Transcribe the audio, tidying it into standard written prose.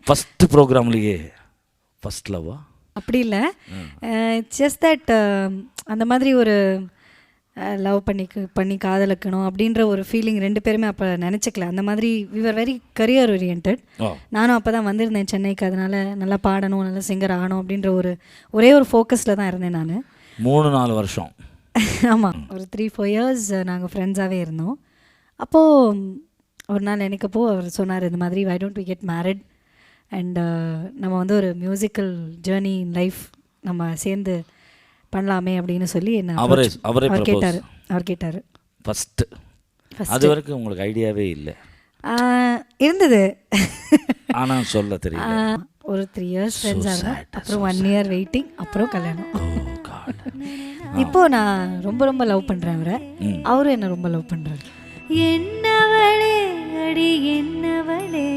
First ப்ரோக்ராம்லேயே first லவ்வா? அப்படி இல்லை, ஜஸ்ட் தட் அந்த மாதிரி ஒரு லவ் பண்ணி காதலிக்கணும் அப்படின்ற ஒரு ஃபீலிங் ரெண்டு பேருமே அப்போ நினச்சிக்கல. அந்த மாதிரி we are very career oriented. நானும் அப்போ தான் வந்திருந்தேன் சென்னைக்கு, அதனால் நல்லா பாடணும், நல்லா சிங்கர் ஆகணும் அப்படின்ற ஒரே ஒரு ஃபோக்கஸில் தான் இருந்தேன் நான். 3-4 வருஷம். ஆமாம், ஒரு 3-4 இயர்ஸ் நாங்கள் ஃப்ரெண்ட்ஸாகவே இருந்தோம். அப்போது ஒரு நாள் எனக்கப்போ அவர் சொன்னார், இந்த மாதிரி why don't we get married and நம்ம வந்து ஒரு மியூசிக்கல் ஜேர்னி இன் லைஃப் நம்ம சேர்ந்து பண்ணலாமே அப்படின்னு சொல்லி என்ன அவர் கேட்டார் ஃபஸ்ட்டு. அது வரைக்கும் உங்களுக்கு ஐடியாவே இல்லை? இருந்தது, ஆனால் சொல்ல தெரியல. ஒரு 3 இயர்ஸ் ஃப்ரெண்ட்ஸாக இருந்தோம், அப்புறம் 1 இயர் வெயிட்டிங், அப்புறம் கல்யாணம். இப்போ நான் ரொம்ப ரொம்ப லவ் பண்ணுறேன் அவரை, அவரும் என்ன ரொம்ப லவ் பண்ணுறாரு. என்னவளே அடி என்னவளே